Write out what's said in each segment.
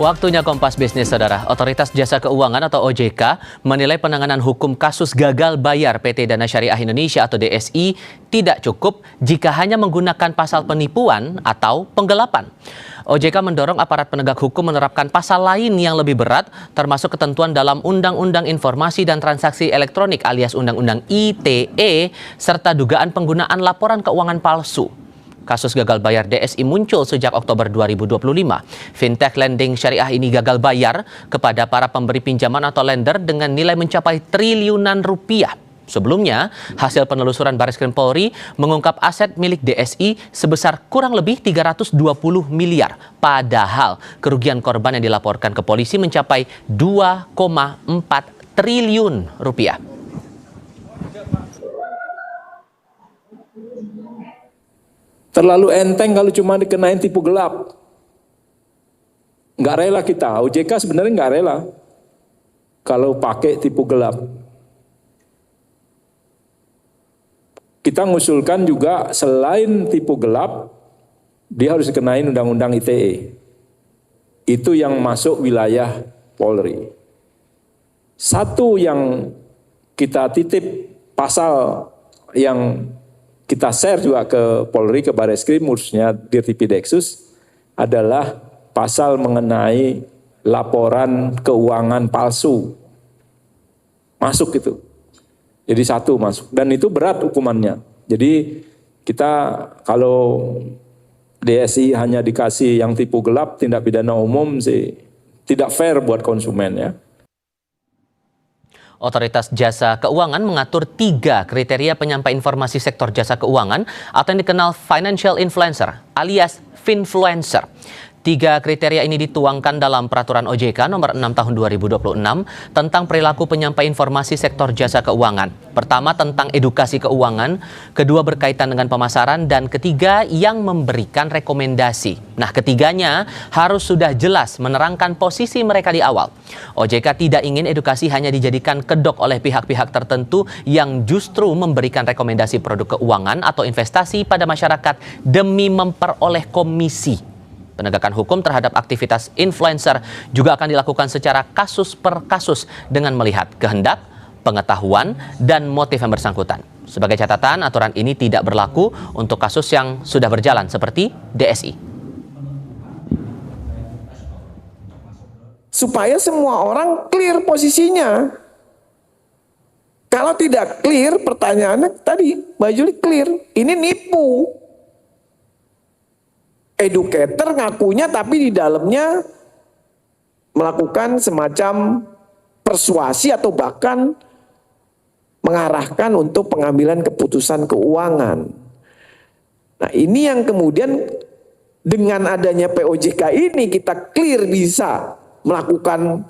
Waktunya Kompas Bisnis, Saudara. Otoritas Jasa Keuangan atau OJK menilai penanganan hukum kasus gagal bayar PT Dana Syariah Indonesia atau DSI tidak cukup jika hanya menggunakan pasal penipuan atau penggelapan. OJK mendorong aparat penegak hukum menerapkan pasal lain yang lebih berat, termasuk ketentuan dalam Undang-Undang Informasi dan Transaksi Elektronik alias Undang-Undang ITE, serta dugaan penggunaan laporan keuangan palsu. Kasus gagal bayar DSI muncul sejak Oktober 2025. Fintech lending syariah ini gagal bayar kepada para pemberi pinjaman atau lender dengan nilai mencapai triliunan rupiah. Sebelumnya, hasil penelusuran Bareskrim Polri mengungkap aset milik DSI sebesar kurang lebih 320 miliar. Padahal kerugian korban yang dilaporkan ke polisi mencapai 2,4 triliun rupiah. Terlalu enteng kalau cuma dikenain tipu gelap. Nggak rela kita, OJK sebenarnya nggak rela kalau pakai tipu gelap. Kita ngusulkan juga selain tipu gelap, dia harus dikenain Undang-Undang ITE. Itu yang masuk wilayah Polri. Satu yang kita titip pasal yang kita share juga ke Polri, ke Bareskrim, khususnya Dirtipideksus, adalah pasal mengenai laporan keuangan palsu. Masuk itu. Jadi satu masuk. Dan itu berat hukumannya. Jadi kita kalau DSI hanya dikasih yang tipu gelap, tindak pidana umum sih tidak fair buat konsumen ya. Otoritas Jasa Keuangan mengatur 3 kriteria penyampai informasi sektor jasa keuangan atau yang dikenal financial influencer alias finfluencer. 3 kriteria ini dituangkan dalam Peraturan OJK nomor 6 tahun 2026 tentang perilaku penyampai informasi sektor jasa keuangan. Pertama, tentang edukasi keuangan, kedua berkaitan dengan pemasaran, dan ketiga yang memberikan rekomendasi. Nah, ketiganya harus sudah jelas menerangkan posisi mereka di awal. OJK tidak ingin edukasi hanya dijadikan kedok oleh pihak-pihak tertentu yang justru memberikan rekomendasi produk keuangan atau investasi pada masyarakat demi memperoleh komisi. Penegakan hukum terhadap aktivitas influencer juga akan dilakukan secara kasus per kasus dengan melihat kehendak, pengetahuan, dan motif yang bersangkutan. Sebagai catatan, aturan ini tidak berlaku untuk kasus yang sudah berjalan seperti DSI. Supaya semua orang clear posisinya. Kalau tidak clear, pertanyaannya tadi, Mbak Juli clear, ini nipu. Educator ngakunya tapi di dalamnya melakukan semacam persuasi atau bahkan mengarahkan untuk pengambilan keputusan keuangan. Nah, ini yang kemudian dengan adanya POJK ini kita clear bisa melakukan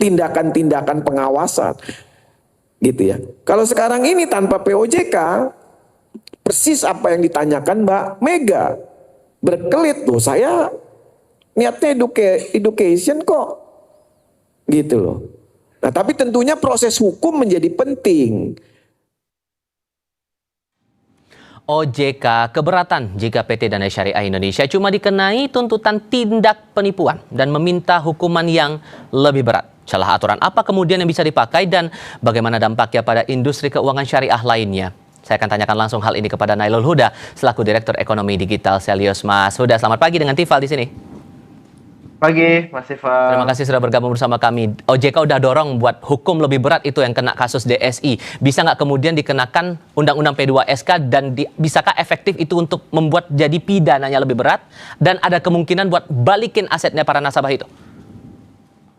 tindakan-tindakan pengawasan. Gitu ya. Kalau sekarang ini tanpa POJK, persis apa yang ditanyakan Mbak Mega. Berkelit tuh, saya niatnya education kok. Gitu loh. Nah, tapi tentunya proses hukum menjadi penting. OJK keberatan jika PT Dana Syariah Indonesia cuma dikenai tuntutan tindak penipuan dan meminta hukuman yang lebih berat. Celah aturan apa kemudian yang bisa dipakai dan bagaimana dampaknya pada industri keuangan syariah lainnya? Saya akan tanyakan langsung hal ini kepada Nailul Huda selaku Direktur Ekonomi Digital Selyos. Mas Huda, selamat pagi dengan Tifal di sini. Pagi, Mas Tifal. Terima kasih sudah bergabung bersama kami. OJK udah dorong buat hukum lebih berat itu yang kena kasus DSI. Bisa nggak kemudian dikenakan Undang-Undang P2SK dan bisakah efektif itu untuk membuat jadi pidananya lebih berat dan ada kemungkinan buat balikin asetnya para nasabah itu?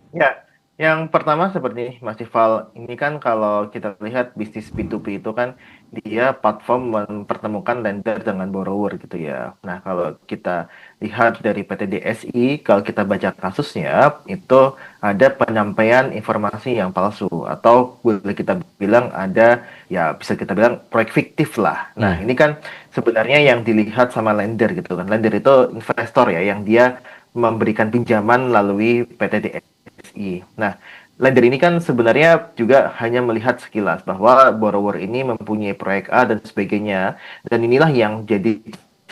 Ya, yang pertama seperti Mas Tifal, ini kan kalau kita lihat bisnis B2B itu kan dia platform mempertemukan lender dengan borrower gitu ya. Nah, kalau kita lihat dari PT DSI, kalau kita baca kasusnya, itu ada penyampaian informasi yang palsu atau boleh kita bilang ada, ya bisa kita bilang proyek fiktif lah. Nah, ini kan sebenarnya yang dilihat sama lender gitu kan. Lender itu investor ya, yang dia memberikan pinjaman melalui PT DSI. Nah, lender ini kan sebenarnya juga hanya melihat sekilas bahwa borrower ini mempunyai proyek A dan sebagainya, dan inilah yang jadi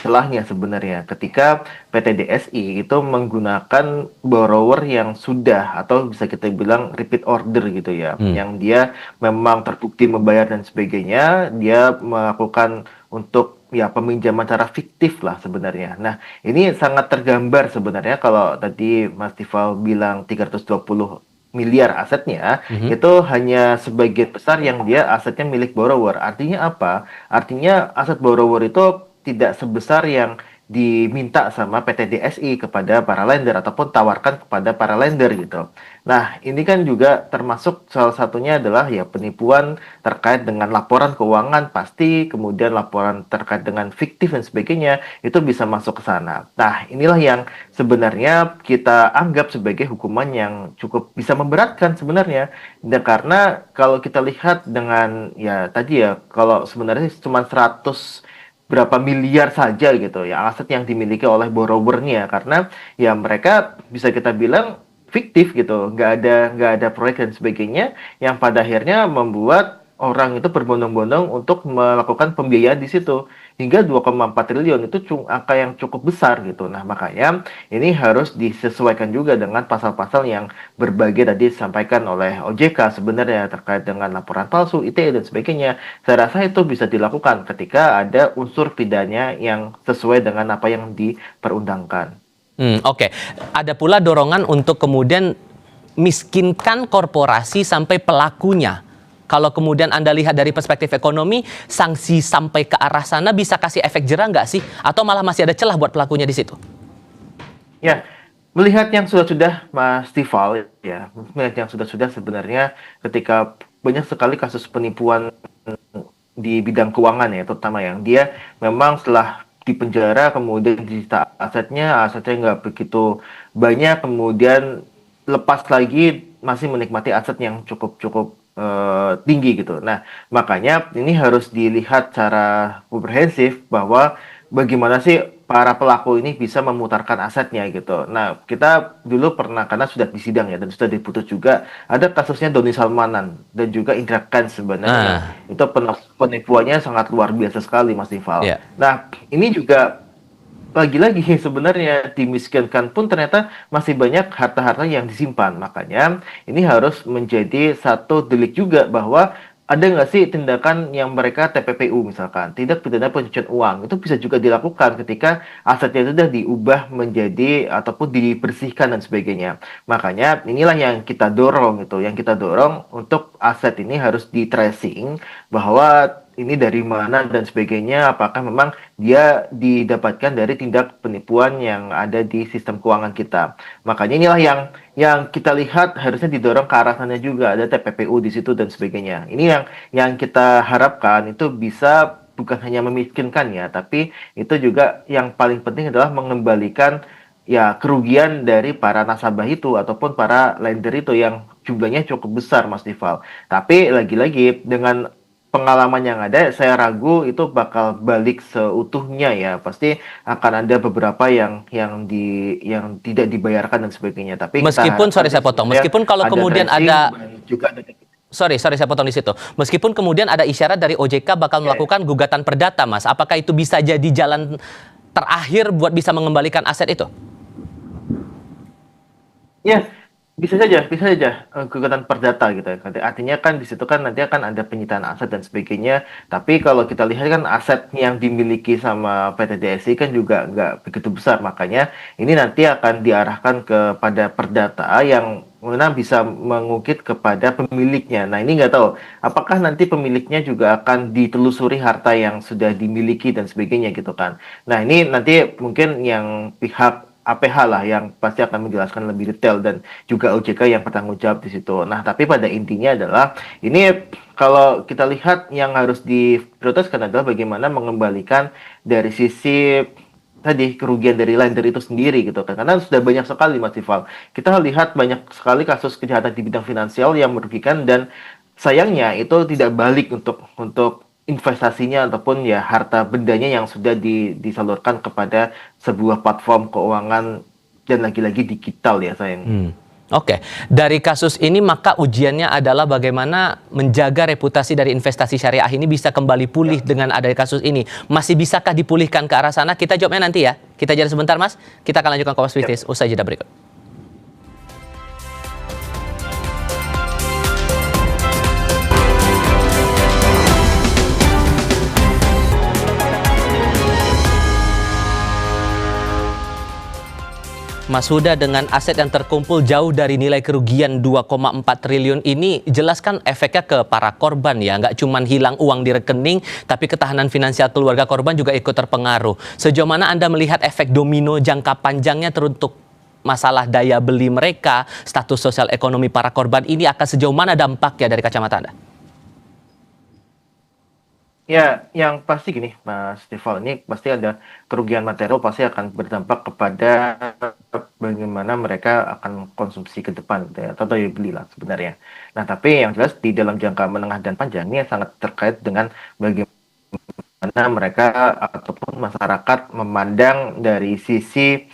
celahnya sebenarnya ketika PT DSI itu menggunakan borrower yang sudah atau bisa kita bilang repeat order gitu ya, yang dia memang terbukti membayar dan sebagainya, dia melakukan untuk ya peminjaman cara fiktif lah sebenarnya. Nah, ini sangat tergambar sebenarnya kalau tadi Mas Tifal bilang 320 miliar asetnya, itu hanya sebagian besar yang dia asetnya milik borrower. Artinya apa? Artinya aset borrower itu tidak sebesar yang diminta sama PT DSI kepada para lender ataupun tawarkan kepada para lender gitu. Nah, ini kan juga termasuk salah satunya adalah ya penipuan terkait dengan laporan keuangan pasti, kemudian laporan terkait dengan fiktif dan sebagainya, itu bisa masuk ke sana. Nah, inilah yang sebenarnya kita anggap sebagai hukuman yang cukup bisa memberatkan sebenarnya. Dan karena kalau kita lihat dengan ya tadi ya, kalau sebenarnya cuma 100 berapa miliar saja gitu ya aset yang dimiliki oleh borrowernya, karena ya mereka bisa kita bilang fiktif gitu, nggak ada proyek dan sebagainya yang pada akhirnya membuat orang itu berbondong-bondong untuk melakukan pembiayaan di situ hingga 2,4 triliun itu angka yang cukup besar gitu. Nah, makanya ini harus disesuaikan juga dengan pasal-pasal yang berbagai tadi disampaikan oleh OJK sebenarnya terkait dengan laporan palsu, ITE dan sebagainya. Saya rasa itu bisa dilakukan ketika ada unsur pidana yang sesuai dengan apa yang diperundangkan. Oke. Ada pula dorongan untuk kemudian miskinkan korporasi sampai pelakunya. Kalau kemudian Anda lihat dari perspektif ekonomi, sanksi sampai ke arah sana bisa kasih efek jera nggak sih? Atau malah masih ada celah buat pelakunya di situ? Ya, melihat yang sudah-sudah Mas Tifal ya, melihat yang sudah-sudah sebenarnya ketika banyak sekali kasus penipuan di bidang keuangan ya, terutama yang dia memang setelah di penjara kemudian disita asetnya nggak begitu banyak, kemudian lepas lagi masih menikmati aset yang cukup tinggi gitu. Nah, makanya ini harus dilihat secara komprehensif bahwa bagaimana sih para pelaku ini bisa memutarkan asetnya gitu. Nah, kita dulu pernah, karena sudah di sidang ya dan sudah diputus juga, ada kasusnya Doni Salmanan dan juga Indra Kents sebenarnya. Itu penipuannya sangat luar biasa sekali, Mas Ival. Yeah. Nah, ini juga lagi-lagi sebenarnya dimiskinkan pun ternyata masih banyak harta-harta yang disimpan. Makanya ini harus menjadi satu delik juga bahwa ada nggak sih tindakan yang mereka TPPU misalkan, tindak pidana pencucian uang, itu bisa juga dilakukan ketika asetnya itu sudah diubah menjadi ataupun dibersihkan dan sebagainya. Makanya inilah yang kita dorong gitu, yang kita dorong untuk aset ini harus di tracing bahwa ini dari mana dan sebagainya, apakah memang dia didapatkan dari tindak penipuan yang ada di sistem keuangan kita. Makanya inilah yang kita lihat harusnya didorong ke arah sana juga, ada TPPU di situ dan sebagainya. Ini yang kita harapkan itu bisa bukan hanya memiskinkan ya, tapi itu juga yang paling penting adalah mengembalikan ya kerugian dari para nasabah itu ataupun para lender itu yang jumlahnya cukup besar, Mas Dival. Tapi lagi-lagi dengan pengalaman yang ada, saya ragu itu bakal balik seutuhnya ya. Pasti akan ada beberapa yang tidak dibayarkan dan sebagainya. Tapi meskipun saya potong, meskipun kalau kemudian ada juga Sorry saya potong di situ. Meskipun kemudian ada isyarat dari OJK bakal melakukan gugatan perdata, Mas. Apakah itu bisa jadi jalan terakhir buat bisa mengembalikan aset itu? Ya, bisa saja gugatan perdata gitu ya. Artinya kan di situ kan nanti akan ada penyitaan aset dan sebagainya. Tapi kalau kita lihat kan aset yang dimiliki sama PT DSI kan juga nggak begitu besar. Makanya ini nanti akan diarahkan kepada perdata yang mana bisa mengungkit kepada pemiliknya. Nah, ini nggak tahu apakah nanti pemiliknya juga akan ditelusuri harta yang sudah dimiliki dan sebagainya gitu kan. Nah, ini nanti mungkin yang pihak APH lah yang pasti akan menjelaskan lebih detail dan juga OJK yang bertanggung jawab di situ. Nah, tapi pada intinya adalah ini kalau kita lihat yang harus diprioritaskan adalah bagaimana mengembalikan dari sisi tadi kerugian dari lender itu sendiri gitu kan, karena sudah banyak sekali Mas Ival, kita lihat banyak sekali kasus kejahatan di bidang finansial yang merugikan dan sayangnya itu tidak balik untuk investasinya ataupun ya harta bendanya yang sudah disalurkan kepada sebuah platform keuangan dan lagi-lagi digital ya sayang. Oke, dari kasus ini maka ujiannya adalah bagaimana menjaga reputasi dari investasi syariah ini bisa kembali pulih dengan adanya kasus ini. Masih bisakah dipulihkan ke arah sana? Kita jawabnya nanti ya. Kita jeda sebentar Mas. Kita akan lanjutkan Kompas Bisnis usai jeda berikut. Mas Huda, dengan aset yang terkumpul jauh dari nilai kerugian 2,4 triliun ini, jelaskan efeknya ke para korban ya. Nggak cuma hilang uang di rekening, tapi ketahanan finansial keluarga korban juga ikut terpengaruh. Sejauh mana Anda melihat efek domino jangka panjangnya teruntuk masalah daya beli mereka, status sosial ekonomi para korban ini akan sejauh mana dampaknya dari kacamata Anda? Ya, yang pasti gini, Mas Tival, ini pasti ada kerugian material, pasti akan berdampak kepada bagaimana mereka akan konsumsi ke depan, gitu ya, atau daya beli lah sebenarnya. Nah, tapi yang jelas di dalam jangka menengah dan panjang ini sangat terkait dengan bagaimana mereka ataupun masyarakat memandang dari sisi,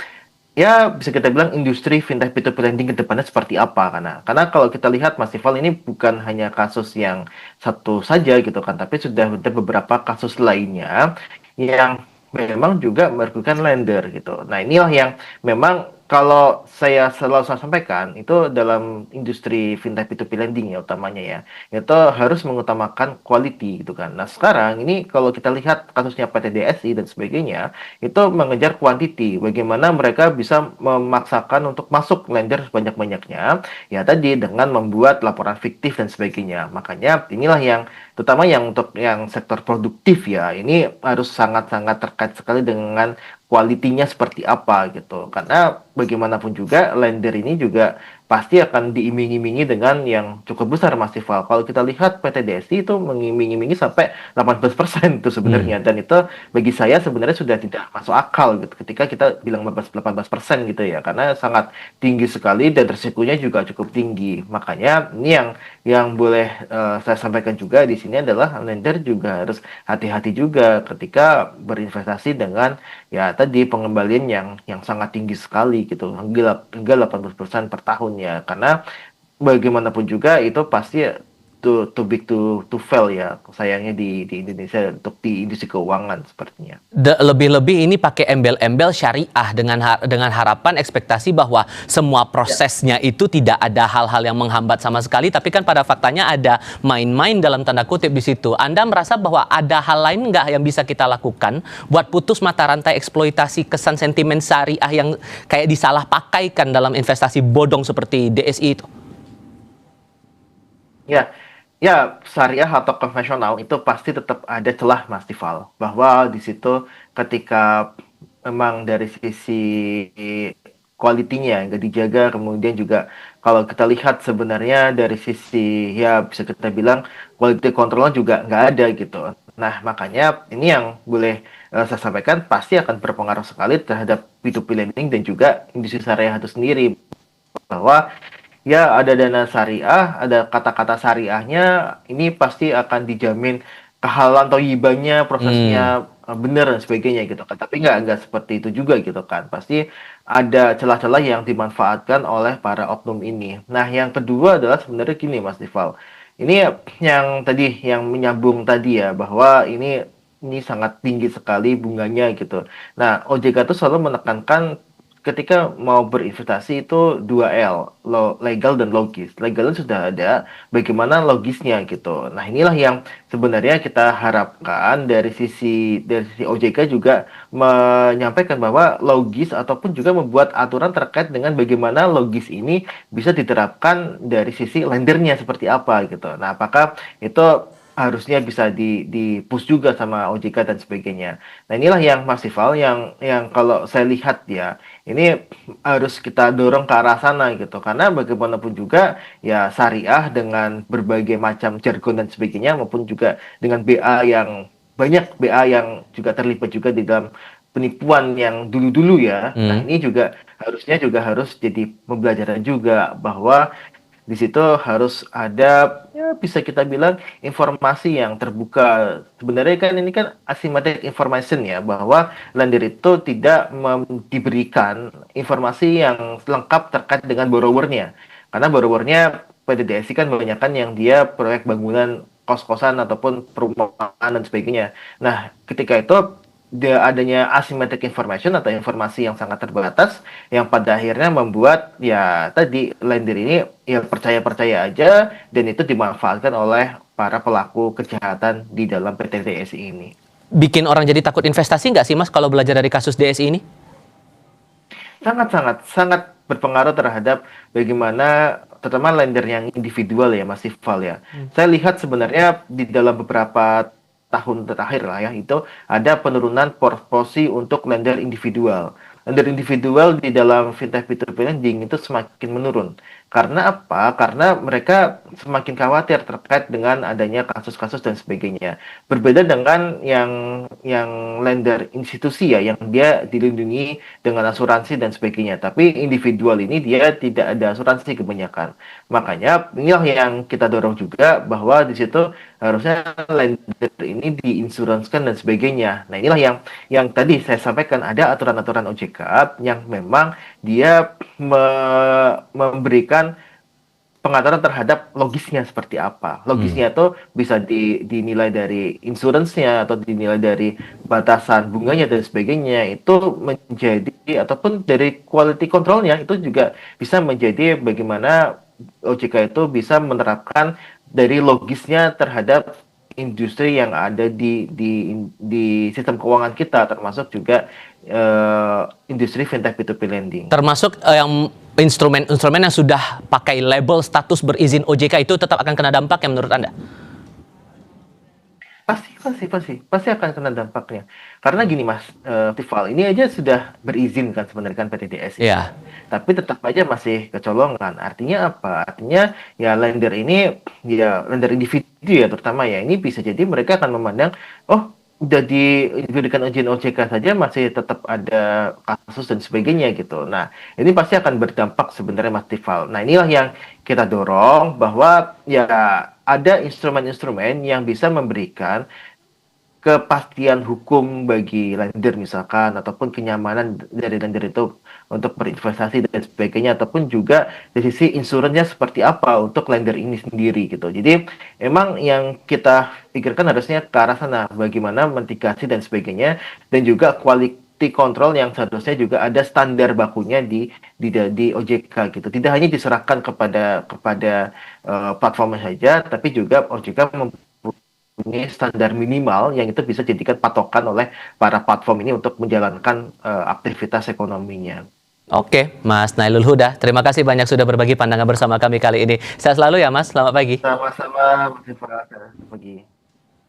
ya bisa kita bilang industri fintech P2P lending ke depannya seperti apa. Karena kalau kita lihat Mas Ival, ini bukan hanya kasus yang satu saja gitu kan, tapi sudah ada beberapa kasus lainnya yang memang juga merugikan lender gitu. Nah, inilah yang memang kalau saya selalu sampaikan itu dalam industri fintech P2P lending ya utamanya ya, itu harus mengutamakan quality gitu kan. Nah, sekarang ini kalau kita lihat kasusnya PT DSI dan sebagainya, itu mengejar quantity. Bagaimana mereka bisa memaksakan untuk masuk lender sebanyak-banyaknya, ya tadi dengan membuat laporan fiktif dan sebagainya. Makanya inilah yang terutama yang untuk yang sektor produktif ya, ini harus sangat-sangat terkait sekali dengan kualitinya seperti apa gitu. Karena bagaimanapun juga lender ini juga pasti akan diiming-imingi dengan yang cukup besar Mas Ival. Kalau kita lihat PT DSI itu mengiming-imingi sampai 18% itu sebenarnya, dan itu bagi saya sebenarnya sudah tidak masuk akal gitu ketika kita bilang 18% gitu ya, karena sangat tinggi sekali dan risikonya juga cukup tinggi. Makanya ini yang boleh saya sampaikan juga di sini adalah lender juga harus hati-hati juga ketika berinvestasi dengan ya tadi pengembalian yang sangat tinggi sekali gitu, hingga 18% per tahunnya, karena bagaimanapun juga itu pasti too big to fail ya, sayangnya di Indonesia untuk di industri keuangan sepertinya. Lebih-lebih ini pakai embel-embel syariah dengan harapan ekspektasi bahwa semua prosesnya itu tidak ada hal-hal yang menghambat sama sekali, tapi kan pada faktanya ada main-main dalam tanda kutip di situ. Anda merasa bahwa ada hal lain nggak yang bisa kita lakukan buat putus mata rantai eksploitasi kesan sentimen syariah yang kayak disalahpakaikan dalam investasi bodong seperti DSI itu? Ya, syariah atau konvensional itu pasti tetap ada celah Mas Tival, bahwa di situ ketika memang dari sisi kualitinya nggak dijaga, kemudian juga kalau kita lihat sebenarnya dari sisi ya bisa kita bilang quality controlnya juga nggak ada gitu. Nah, makanya ini yang boleh saya sampaikan pasti akan berpengaruh sekali terhadap P2P lending dan juga industri syariah itu sendiri, bahwa ya ada dana syariah, ada kata-kata syariahnya, ini pasti akan dijamin kehalalan atau hibahnya, prosesnya benar dan sebagainya gitu kan. Tapi nggak seperti itu juga gitu kan. Pasti ada celah-celah yang dimanfaatkan oleh para oknum ini. Nah, yang kedua adalah sebenarnya gini Mas Dival. Ini yang tadi yang menyambung tadi ya, bahwa ini sangat tinggi sekali bunganya gitu. Nah, OJK itu selalu menekankan ketika mau berinvestasi itu 2L, legal dan logis. Legalnya sudah ada, bagaimana logisnya gitu. Nah, inilah yang sebenarnya kita harapkan dari sisi OJK juga menyampaikan bahwa logis ataupun juga membuat aturan terkait dengan bagaimana logis ini bisa diterapkan dari sisi lendernya seperti apa gitu. Nah, apakah itu harusnya bisa di push juga sama OJK dan sebagainya. Nah, inilah yang Mas Ival yang kalau saya lihat ya, ini harus kita dorong ke arah sana gitu, karena bagaimanapun juga ya syariah dengan berbagai macam jargon dan sebagainya, maupun juga dengan banyak BA yang juga terlibat juga di dalam penipuan yang dulu-dulu ya. Nah, ini juga harus jadi pembelajaran juga, bahwa di situ harus ada ya bisa kita bilang informasi yang terbuka. Sebenarnya kan ini kan asymmetric information ya, bahwa lender itu tidak diberikan informasi yang lengkap terkait dengan borrowernya. Karena borrowernya PT DSI kan kebanyakan yang dia proyek bangunan kos-kosan ataupun perumahan dan sebagainya. Nah, ketika itu dia adanya asymmetric information atau informasi yang sangat terbatas yang pada akhirnya membuat ya tadi lender ini ya percaya-percaya aja dan itu dimanfaatkan oleh para pelaku kejahatan di dalam PT DSI ini. Bikin orang jadi takut investasi nggak sih Mas kalau belajar dari kasus DSI ini? Sangat berpengaruh terhadap bagaimana terutama lender yang individual ya Mas Ival ya. Saya lihat sebenarnya di dalam beberapa tahun terakhir lah ya itu ada penurunan proporsi untuk lender individual. Lender individual di dalam fintech P2P lending itu semakin menurun. Karena apa? Karena mereka semakin khawatir terkait dengan adanya kasus-kasus dan sebagainya. Berbeda dengan yang lender institusi ya, yang dia dilindungi dengan asuransi dan sebagainya. Tapi individual ini dia tidak ada asuransi kebanyakan. Makanya inilah yang kita dorong juga bahwa di situ harusnya lender ini diinsuransikan dan sebagainya. Nah inilah yang tadi saya sampaikan ada aturan-aturan OJK yang memang dia memberikan pengaturan terhadap logisnya seperti apa. Logisnya itu bisa dinilai dari insuransinya atau dinilai dari batasan bunganya dan sebagainya. Itu menjadi ataupun dari quality controlnya itu juga bisa menjadi bagaimana OJK itu bisa menerapkan dari logisnya terhadap industri yang ada di sistem keuangan kita termasuk juga industri fintech P2P lending. Termasuk yang instrumen-instrumen yang sudah pakai label status berizin OJK itu tetap akan kena dampak ya menurut Anda? Pasti akan kena dampaknya. Karena gini Mas, Tival, ini aja sudah berizin kan sebenarnya kan PT DSI. Iya. Tapi tetap aja masih kecolongan. Artinya apa? Artinya ya lender ini, ya lender individu ya terutama ya, ini bisa jadi mereka akan memandang, oh udah diberikan izin OJK saja masih tetap ada kasus dan sebagainya gitu. Nah, ini pasti akan berdampak sebenarnya Mas Tival. Nah, inilah yang kita dorong bahwa ya ada instrumen-instrumen yang bisa memberikan kepastian hukum bagi lender misalkan ataupun kenyamanan dari lender itu untuk berinvestasi dan sebagainya ataupun juga dari sisi insuransinya seperti apa untuk lender ini sendiri gitu. Jadi emang yang kita pikirkan harusnya ke arah sana bagaimana mitigasi dan sebagainya dan juga quality control yang seharusnya juga ada standar bakunya di OJK gitu. Tidak hanya diserahkan kepada platformnya saja tapi juga OJK ini standar minimal yang itu bisa dijadikan patokan oleh para platform ini untuk menjalankan aktivitas ekonominya. Oke, Mas Nailul Huda, terima kasih banyak sudah berbagi pandangan bersama kami kali ini. Sehat selalu ya Mas, selamat pagi. Sama-sama, Mas Iva. Selamat pagi.